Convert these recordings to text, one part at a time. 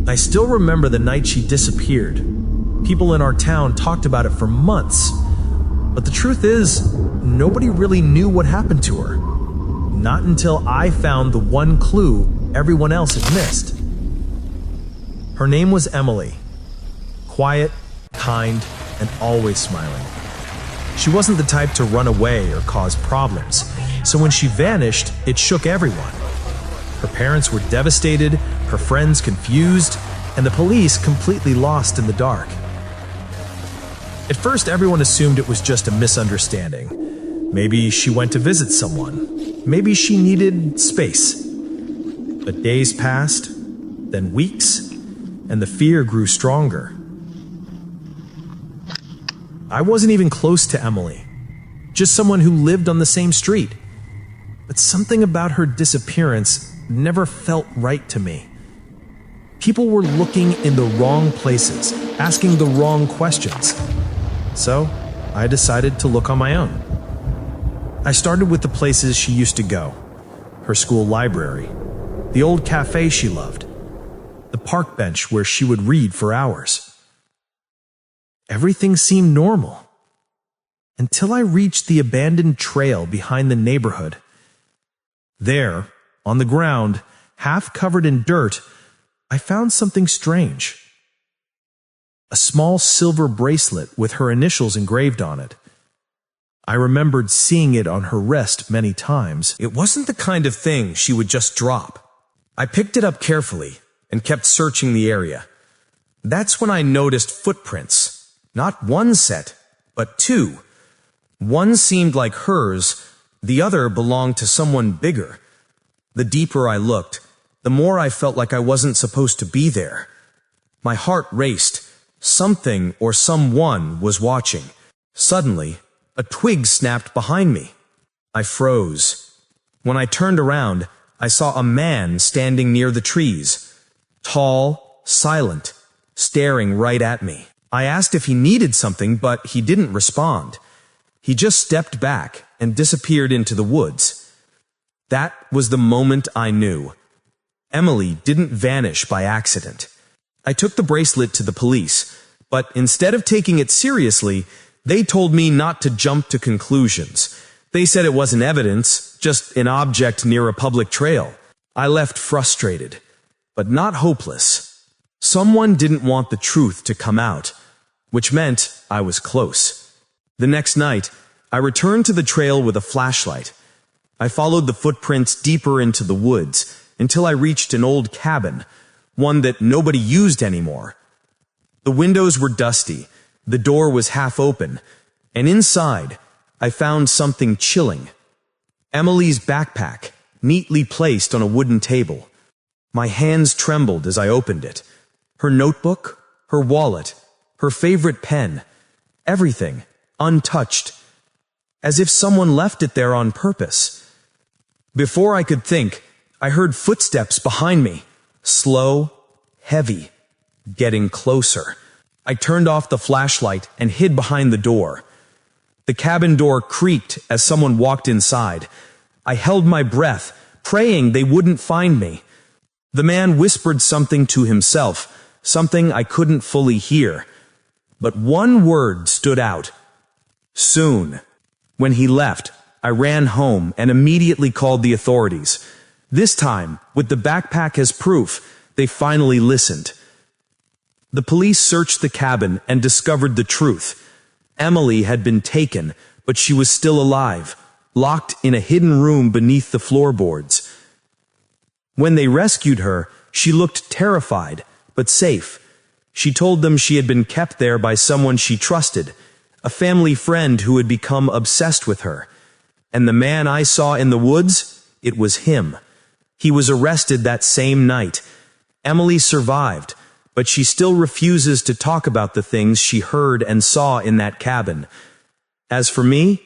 I still remember the night she disappeared. People in our town talked about it for months. But the truth is, nobody really knew what happened to her. Not until I found the one clue everyone else had missed. Her name was Emily. Quiet, kind, and always smiling. She wasn't the type to run away or cause problems, so when she vanished, it shook everyone. Her parents were devastated, her friends confused, and the police completely lost in the dark. At first, everyone assumed it was just a misunderstanding. Maybe she went to visit someone. Maybe she needed space. But days passed, then weeks, and the fear grew stronger. I wasn't even close to Emily, just someone who lived on the same street. But something about her disappearance never felt right to me. People were looking in the wrong places, asking the wrong questions. So, I decided to look on my own. I started with the places she used to go. Her school library, the old cafe she loved, the park bench where she would read for hours. Everything seemed normal, until I reached the abandoned trail behind the neighborhood. There, on the ground, half covered in dirt, I found something strange. A small silver bracelet with her initials engraved on it. I remembered seeing it on her wrist many times. It wasn't the kind of thing she would just drop. I picked it up carefully and kept searching the area. That's when I noticed footprints. Not one set, but two. One seemed like hers, the other belonged to someone bigger. The deeper I looked, the more I felt like I wasn't supposed to be there. My heart raced. Something or someone was watching. Suddenly, a twig snapped behind me. I froze. When I turned around, I saw a man standing near the trees. Tall, silent, staring right at me. I asked if he needed something, but he didn't respond. He just stepped back and disappeared into the woods. That was the moment I knew. Emily didn't vanish by accident. I took the bracelet to the police, but instead of taking it seriously, they told me not to jump to conclusions. They said it wasn't evidence, just an object near a public trail. I left frustrated, but not hopeless. Someone didn't want the truth to come out, which meant I was close. The next night, I returned to the trail with a flashlight. I followed the footprints deeper into the woods until I reached an old cabin, one that nobody used anymore. The windows were dusty, the door was half open, and inside, I found something chilling. Emily's backpack, neatly placed on a wooden table. My hands trembled as I opened it. Her notebook, her wallet, her favorite pen, everything, untouched, as if someone left it there on purpose. Before I could think, I heard footsteps behind me, slow, heavy, getting closer. I turned off the flashlight and hid behind the door. The cabin door creaked as someone walked inside. I held my breath, praying they wouldn't find me. The man whispered something to himself, something I couldn't fully hear. But one word stood out. Soon. When he left, I ran home and immediately called the authorities. This time, with the backpack as proof, they finally listened. The police searched the cabin and discovered the truth. Emily had been taken, but she was still alive, locked in a hidden room beneath the floorboards. When they rescued her, she looked terrified, but safe. She told them she had been kept there by someone she trusted, a family friend who had become obsessed with her. And the man I saw in the woods, it was him. He was arrested that same night. Emily survived, but she still refuses to talk about the things she heard and saw in that cabin. As for me,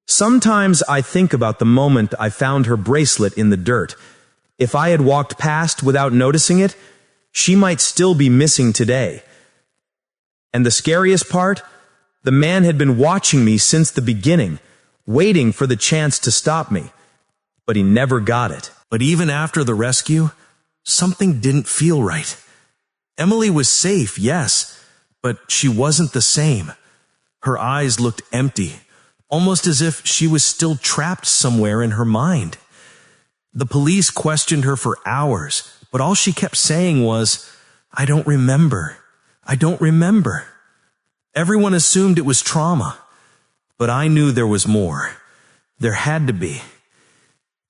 sometimes I think about the moment I found her bracelet in the dirt. If I had walked past without noticing it, she might still be missing today. And the scariest part? The man had been watching me since the beginning, waiting for the chance to stop me. But he never got it. But even after the rescue, something didn't feel right. Emily was safe, yes, but she wasn't the same. Her eyes looked empty, almost as if she was still trapped somewhere in her mind. The police questioned her for hours, but all she kept saying was, "I don't remember. I don't remember." Everyone assumed it was trauma, but I knew there was more. There had to be.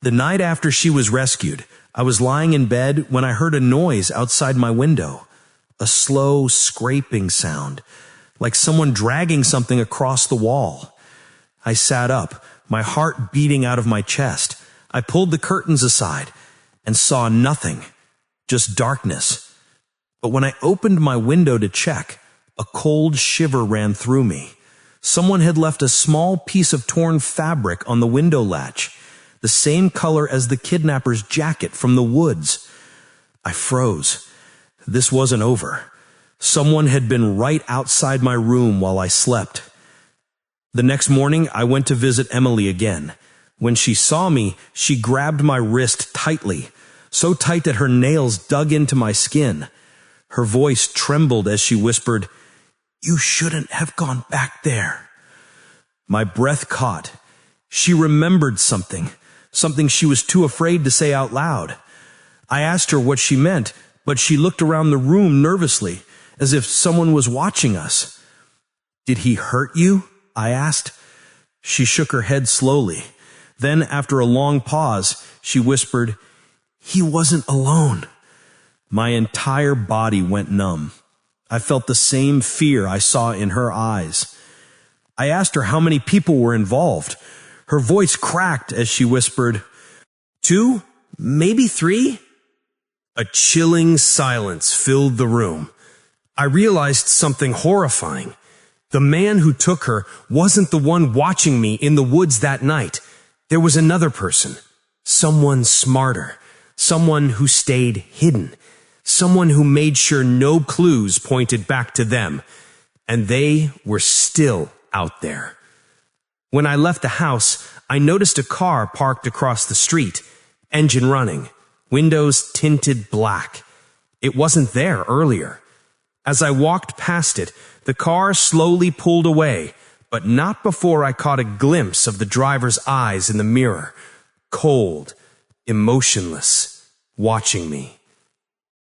The night after she was rescued, I was lying in bed when I heard a noise outside my window, a slow scraping sound, like someone dragging something across the wall. I sat up, my heart beating out of my chest. I pulled the curtains aside and saw nothing, just darkness. But when I opened my window to check, a cold shiver ran through me. Someone had left a small piece of torn fabric on the window latch, the same color as the kidnapper's jacket from the woods. I froze. This wasn't over. Someone had been right outside my room while I slept. The next morning, I went to visit Emily again. When she saw me, she grabbed my wrist tightly, so tight that her nails dug into my skin. Her voice trembled as she whispered, "You shouldn't have gone back there." My breath caught. She remembered something she was too afraid to say out loud. I asked her what she meant, but she looked around the room nervously, as if someone was watching us. "Did he hurt you?" I asked. She shook her head slowly. Then, after a long pause, she whispered, "He wasn't alone." My entire body went numb. I felt the same fear I saw in her eyes. I asked her how many people were involved. Her voice cracked as she whispered, 2, maybe 3? A chilling silence filled the room. I realized something horrifying. The man who took her wasn't the one watching me in the woods that night. There was another person, someone smarter, someone who stayed hidden, someone who made sure no clues pointed back to them, and they were still out there. When I left the house, I noticed a car parked across the street, engine running, windows tinted black. It wasn't there earlier. As I walked past it, the car slowly pulled away, but not before I caught a glimpse of the driver's eyes in the mirror, cold, emotionless, watching me.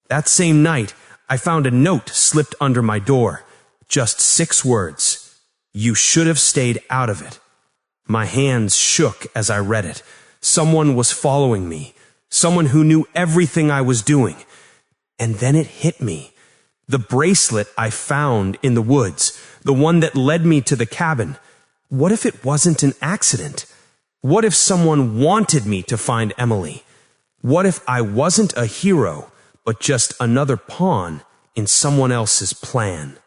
That same night, I found a note slipped under my door. Just 6 words. "You should have stayed out of it." My hands shook as I read it. Someone was following me. Someone who knew everything I was doing. And then it hit me. The bracelet I found in the woods, the one that led me to the cabin. What if it wasn't an accident? What if someone wanted me to find Emily? What if I wasn't a hero, but just another pawn in someone else's plan?